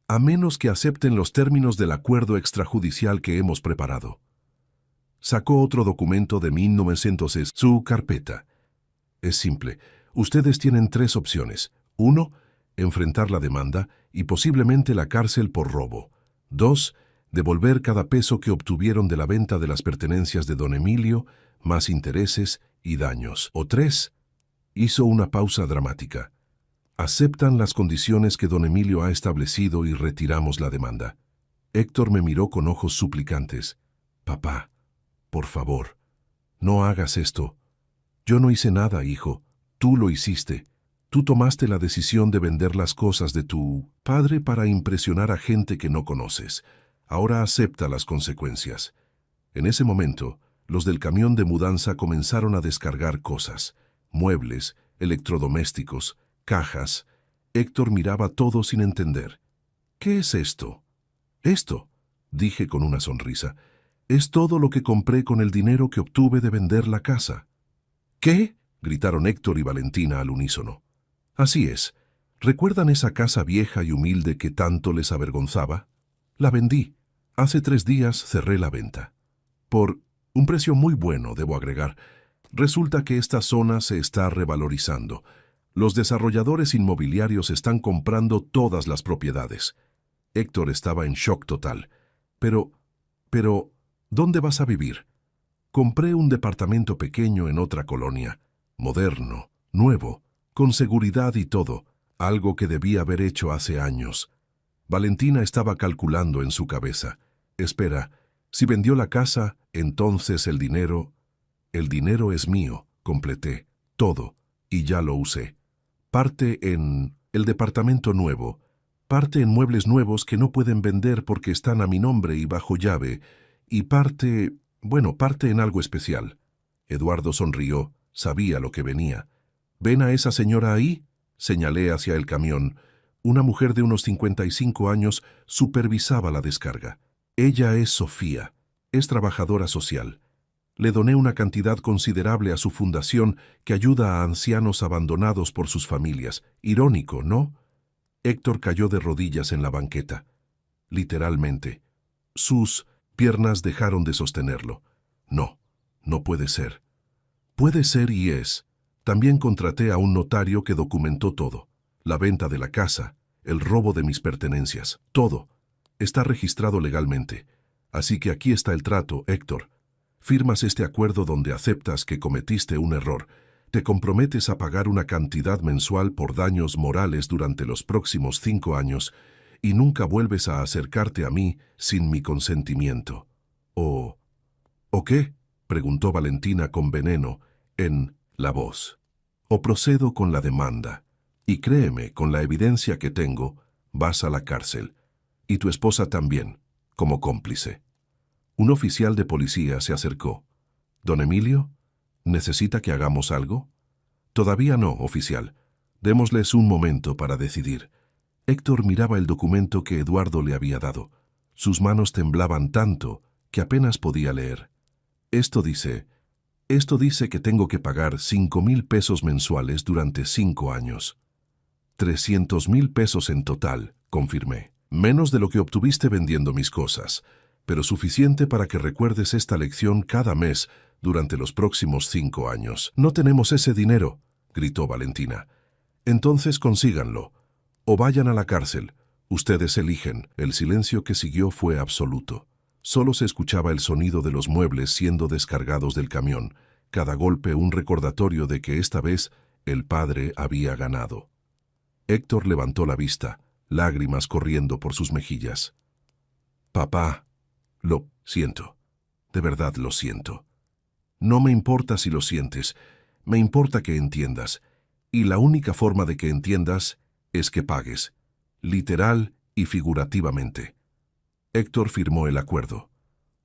A menos que acepten los términos del acuerdo extrajudicial que hemos preparado. Sacó otro documento de 1900, su carpeta. Es simple. Ustedes tienen 3 opciones. 1, enfrentar la demanda y posiblemente la cárcel por robo. 2, devolver cada peso que obtuvieron de la venta de las pertenencias de don Emilio, más intereses y daños. O 3, hizo una pausa dramática. Aceptan las condiciones que don Emilio ha establecido y retiramos la demanda. Héctor me miró con ojos suplicantes. Papá, por favor, no hagas esto. Yo no hice nada, hijo. Tú lo hiciste. Tú tomaste la decisión de vender las cosas de tu padre para impresionar a gente que no conoces. Ahora acepta las consecuencias. En ese momento, los del camión de mudanza comenzaron a descargar cosas, muebles, electrodomésticos, cajas. Héctor miraba todo sin entender. ¿Qué es esto? Esto, dije con una sonrisa, es todo lo que compré con el dinero que obtuve de vender la casa. ¿Qué? Gritaron Héctor y Valentina al unísono. Así es. ¿Recuerdan esa casa vieja y humilde que tanto les avergonzaba? La vendí. Hace 3 días cerré la venta. Por un precio muy bueno, debo agregar. Resulta que esta zona se está revalorizando. Los desarrolladores inmobiliarios están comprando todas las propiedades. Héctor estaba en shock total. Pero, ¿dónde vas a vivir? Compré un departamento pequeño en otra colonia, moderno, nuevo, con seguridad y todo, algo que debía haber hecho hace años. Valentina estaba calculando en su cabeza. Espera, si vendió la casa, entonces el dinero es mío, completé, todo, y ya lo usé. Parte en el departamento nuevo, parte en muebles nuevos que no pueden vender porque están a mi nombre y bajo llave, y parte en algo especial. Eduardo sonrió, sabía lo que venía. ¿Ven a esa señora ahí? Señalé hacia el camión. Una mujer de unos 55 años supervisaba la descarga. Ella es Sofía, es trabajadora social. Le doné una cantidad considerable a su fundación que ayuda a ancianos abandonados por sus familias. Irónico, ¿no? Héctor cayó de rodillas en la banqueta. Literalmente. Sus piernas dejaron de sostenerlo. No, no puede ser. Puede ser y es. También contraté a un notario que documentó todo. La venta de la casa, el robo de mis pertenencias, todo. Está registrado legalmente. Así que aquí está el trato, Héctor. Firmas este acuerdo donde aceptas que cometiste un error. Te comprometes a pagar una cantidad mensual por daños morales durante los próximos 5 años y nunca vuelves a acercarte a mí sin mi consentimiento. ¿O qué? Preguntó Valentina con veneno en la voz. O procedo con la demanda. Y créeme, con la evidencia que tengo, vas a la cárcel. Y tu esposa también, como cómplice. Un oficial de policía se acercó. ¿Don Emilio? ¿Necesita que hagamos algo? Todavía no, oficial. Démosles un momento para decidir. Héctor miraba el documento que Eduardo le había dado. Sus manos temblaban tanto que apenas podía leer. Esto dice que tengo que pagar 5,000 pesos mensuales durante 5 años. 300,000 pesos en total, confirmé. Menos de lo que obtuviste vendiendo mis cosas, pero suficiente para que recuerdes esta lección cada mes durante los próximos 5 años. No tenemos ese dinero, gritó Valentina. Entonces consíganlo, o vayan a la cárcel. Ustedes eligen. El silencio que siguió fue absoluto. Solo se escuchaba el sonido de los muebles siendo descargados del camión, cada golpe un recordatorio de que esta vez el padre había ganado. Héctor levantó la vista, lágrimas corriendo por sus mejillas. Papá, lo siento. De verdad lo siento. No me importa si lo sientes, me importa que entiendas. Y la única forma de que entiendas es que pagues, literal y figurativamente. Héctor firmó el acuerdo.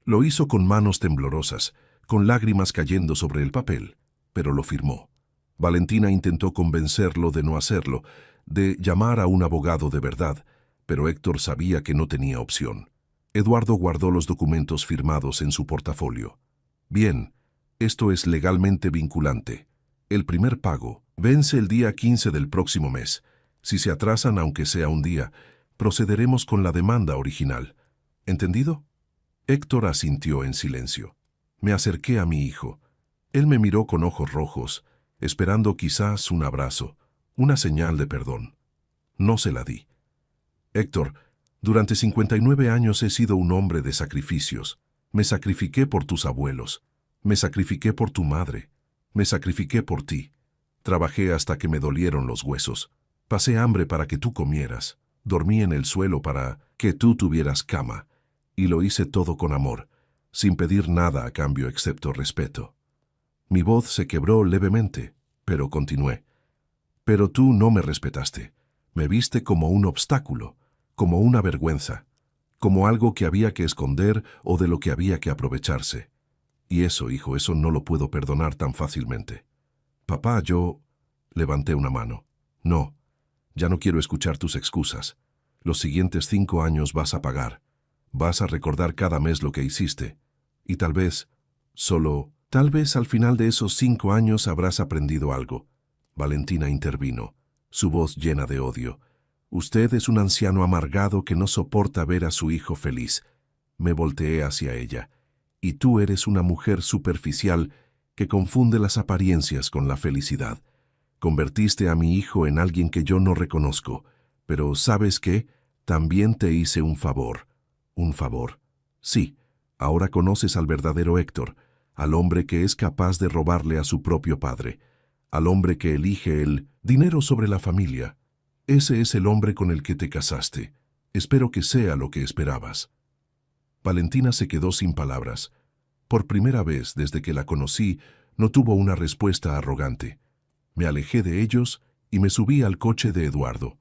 Lo hizo con manos temblorosas, con lágrimas cayendo sobre el papel, pero lo firmó. Valentina intentó convencerlo de no hacerlo, de llamar a un abogado de verdad, pero Héctor sabía que no tenía opción. Eduardo guardó los documentos firmados en su portafolio. Bien, esto es legalmente vinculante. El primer pago vence el día 15 del próximo mes. Si se atrasan aunque sea un día, procederemos con la demanda original. ¿Entendido? Héctor asintió en silencio. Me acerqué a mi hijo. Él me miró con ojos rojos, esperando quizás un abrazo, una señal de perdón. No se la di. Héctor, durante 59 años he sido un hombre de sacrificios. Me sacrifiqué por tus abuelos. Me sacrifiqué por tu madre. Me sacrifiqué por ti. Trabajé hasta que me dolieron los huesos. Pasé hambre para que tú comieras. Dormí en el suelo para que tú tuvieras cama. Y lo hice todo con amor, sin pedir nada a cambio excepto respeto. Mi voz se quebró levemente, pero continué. Pero tú no me respetaste. Me viste como un obstáculo, como una vergüenza, como algo que había que esconder o de lo que había que aprovecharse. Y eso, hijo, eso no lo puedo perdonar tan fácilmente. Papá, yo... Levanté una mano. No, ya no quiero escuchar tus excusas. Los siguientes 5 años vas a pagar. Vas a recordar cada mes lo que hiciste. Y tal vez, tal vez al final de esos 5 años habrás aprendido algo. Valentina intervino, su voz llena de odio. Usted es un anciano amargado que no soporta ver a su hijo feliz. Me volteé hacia ella. Y tú eres una mujer superficial que confunde las apariencias con la felicidad. Convertiste a mi hijo en alguien que yo no reconozco. Pero ¿sabes qué? También te hice un favor. ¿Un favor? Sí, ahora conoces al verdadero Héctor, al hombre que es capaz de robarle a su propio padre, al hombre que elige el dinero sobre la familia. Ese es el hombre con el que te casaste. Espero que sea lo que esperabas. Valentina se quedó sin palabras. Por primera vez desde que la conocí, no tuvo una respuesta arrogante. Me alejé de ellos y me subí al coche de Eduardo.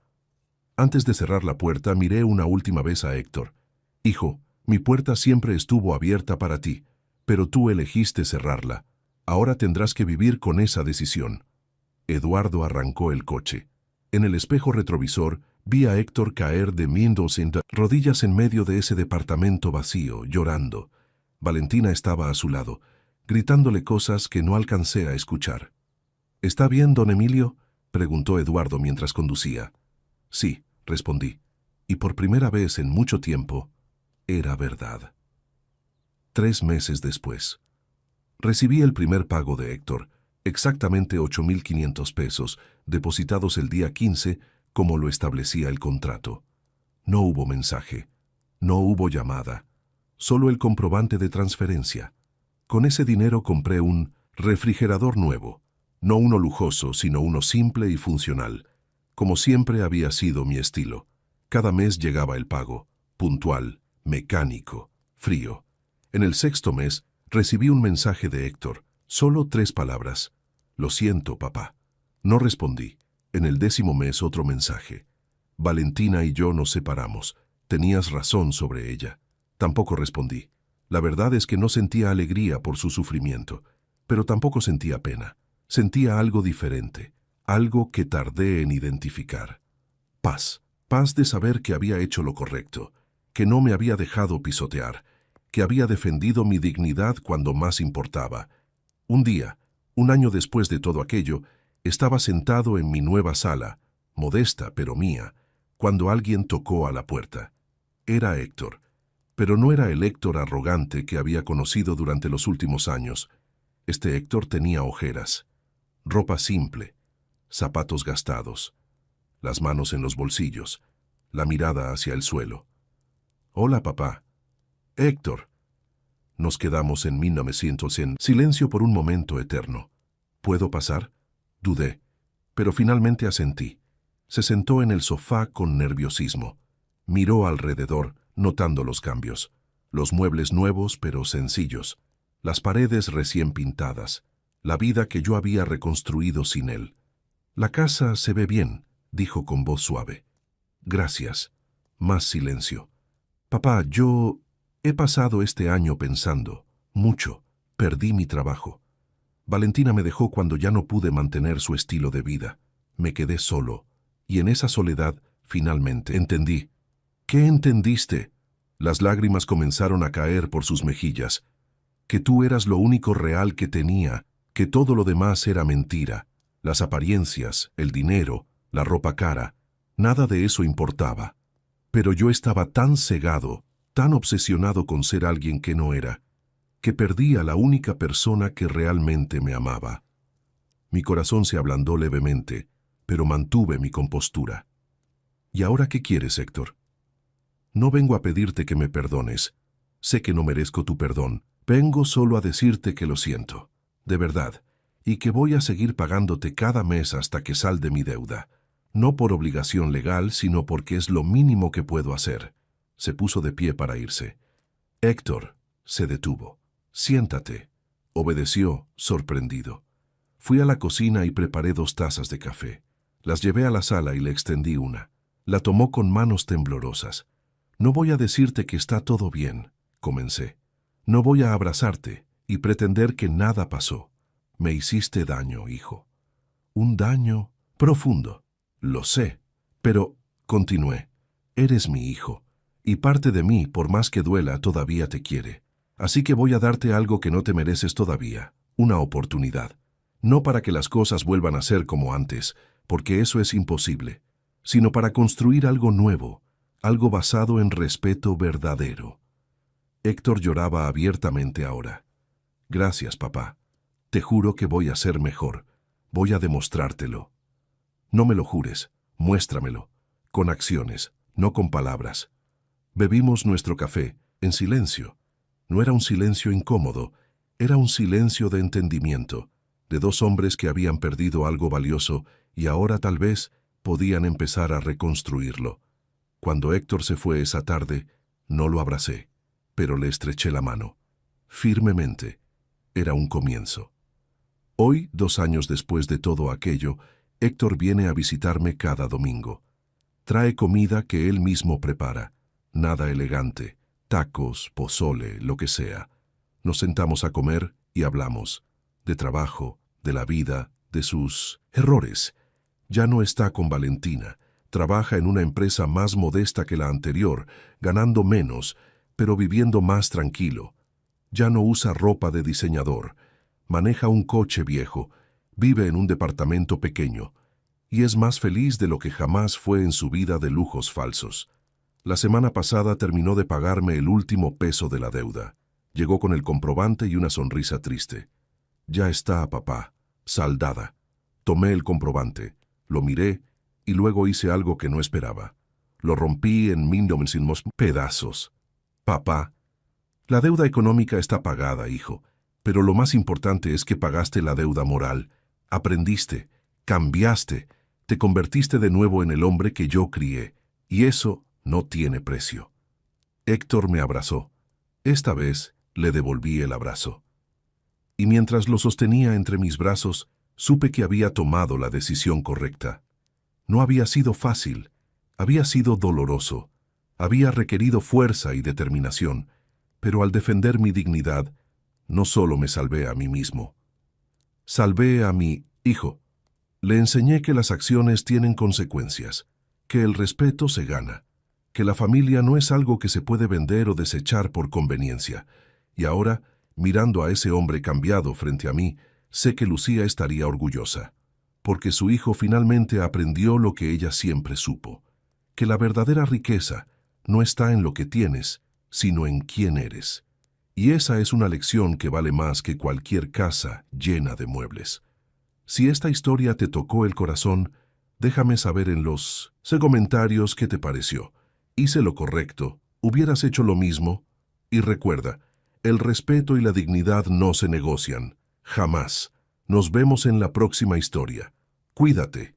Antes de cerrar la puerta, miré una última vez a Héctor. Hijo, mi puerta siempre estuvo abierta para ti, pero tú elegiste cerrarla. Ahora tendrás que vivir con esa decisión. Eduardo arrancó el coche. En el espejo retrovisor, vi a Héctor caer de rodillas en medio de ese departamento vacío, llorando. Valentina estaba a su lado, gritándole cosas que no alcancé a escuchar. ¿Está bien, don Emilio?, preguntó Eduardo mientras conducía. Sí, respondí. Y por primera vez en mucho tiempo, era verdad. 3 meses después. Recibí el primer pago de Héctor, exactamente 8.500 pesos, depositados el día 15, como lo establecía el contrato. No hubo mensaje, no hubo llamada, solo el comprobante de transferencia. Con ese dinero compré un refrigerador nuevo, no uno lujoso, sino uno simple y funcional, como siempre había sido mi estilo. Cada mes llegaba el pago, puntual, mecánico, frío. En el 6.º mes, recibí un mensaje de Héctor, solo 3 palabras. Lo siento, papá. No respondí. En el 10.º mes otro mensaje. Valentina y yo nos separamos. Tenías razón sobre ella. Tampoco respondí. La verdad es que no sentía alegría por su sufrimiento, pero tampoco sentía pena. Sentía algo diferente, algo que tardé en identificar. Paz. Paz de saber que había hecho lo correcto, que no me había dejado pisotear, que había defendido mi dignidad cuando más importaba. Un día, un año después de todo aquello, estaba sentado en mi nueva sala, modesta pero mía, cuando alguien tocó a la puerta. Era Héctor, pero no era el Héctor arrogante que había conocido durante los últimos años. Este Héctor tenía ojeras, ropa simple, zapatos gastados, las manos en los bolsillos, la mirada hacia el suelo. «Hola, papá». «Héctor». Nos quedamos en 1900 en silencio por un momento eterno. «¿Puedo pasar?». Dudé, pero finalmente asentí. Se sentó en el sofá con nerviosismo. Miró alrededor, notando los cambios. Los muebles nuevos pero sencillos. Las paredes recién pintadas. La vida que yo había reconstruido sin él. «La casa se ve bien», dijo con voz suave. «Gracias». Más silencio. «Papá, yo he pasado este año pensando, mucho. Perdí mi trabajo. Valentina me dejó cuando ya no pude mantener su estilo de vida. Me quedé solo. Y en esa soledad, finalmente, entendí». «¿Qué entendiste?». Las lágrimas comenzaron a caer por sus mejillas. «Que tú eras lo único real que tenía, que todo lo demás era mentira. Las apariencias, el dinero, la ropa cara, nada de eso importaba. Pero yo estaba tan cegado, tan obsesionado con ser alguien que no era, que perdí a la única persona que realmente me amaba». Mi corazón se ablandó levemente, pero mantuve mi compostura. «¿Y ahora qué quieres, Héctor?». «No vengo a pedirte que me perdones. Sé que no merezco tu perdón. Vengo solo a decirte que lo siento, de verdad, y que voy a seguir pagándote cada mes hasta que salde mi deuda. No por obligación legal, sino porque es lo mínimo que puedo hacer». Se puso de pie para irse. «Héctor», se detuvo. «Siéntate». Obedeció, sorprendido. Fui a la cocina y preparé 2 tazas de café. Las llevé a la sala y le extendí una. La tomó con manos temblorosas. «No voy a decirte que está todo bien», comencé. «No voy a abrazarte y pretender que nada pasó. Me hiciste daño, hijo. Un daño profundo. Lo sé, pero», continué, «eres mi hijo, y parte de mí, por más que duela, todavía te quiere. Así que voy a darte algo que no te mereces todavía, una oportunidad. No para que las cosas vuelvan a ser como antes, porque eso es imposible, sino para construir algo nuevo, algo basado en respeto verdadero». Héctor lloraba abiertamente ahora. «Gracias, papá. Te juro que voy a ser mejor. Voy a demostrártelo». «No me lo jures, muéstramelo, con acciones, no con palabras». Bebimos nuestro café, en silencio. No era un silencio incómodo, era un silencio de entendimiento, de 2 hombres que habían perdido algo valioso y ahora tal vez podían empezar a reconstruirlo. Cuando Héctor se fue esa tarde, no lo abracé, pero le estreché la mano. Firmemente. Era un comienzo. Hoy, 2 años después de todo aquello, Héctor viene a visitarme cada domingo. Trae comida que él mismo prepara. Nada elegante, tacos, pozole, lo que sea. Nos sentamos a comer y hablamos. De trabajo, de la vida, de sus errores. Ya no está con Valentina. Trabaja en una empresa más modesta que la anterior, ganando menos, pero viviendo más tranquilo. Ya no usa ropa de diseñador. Maneja un coche viejo. Vive en un departamento pequeño. Y es más feliz de lo que jamás fue en su vida de lujos falsos. La semana pasada terminó de pagarme el último peso de la deuda. Llegó con el comprobante y una sonrisa triste. «Ya está, papá. Saldada». Tomé el comprobante, lo miré y luego hice algo que no esperaba. Lo rompí en 1900 pedazos. «Papá, la deuda económica está pagada, hijo, pero lo más importante es que pagaste la deuda moral. Aprendiste, cambiaste, te convertiste de nuevo en el hombre que yo crié, y eso no tiene precio». Héctor me abrazó. Esta vez le devolví el abrazo. Y mientras lo sostenía entre mis brazos, supe que había tomado la decisión correcta. No había sido fácil, había sido doloroso, había requerido fuerza y determinación, pero al defender mi dignidad, no solo me salvé a mí mismo. Salvé a mi hijo. Le enseñé que las acciones tienen consecuencias, que el respeto se gana, que la familia no es algo que se puede vender o desechar por conveniencia. Y ahora, mirando a ese hombre cambiado frente a mí, sé que Lucía estaría orgullosa, porque su hijo finalmente aprendió lo que ella siempre supo, que la verdadera riqueza no está en lo que tienes, sino en quién eres. Y esa es una lección que vale más que cualquier casa llena de muebles. Si esta historia te tocó el corazón, déjame saber en los comentarios qué te pareció. ¿Hice lo correcto? ¿Hubieras hecho lo mismo? Y recuerda, el respeto y la dignidad no se negocian. Jamás. Nos vemos en la próxima historia. Cuídate.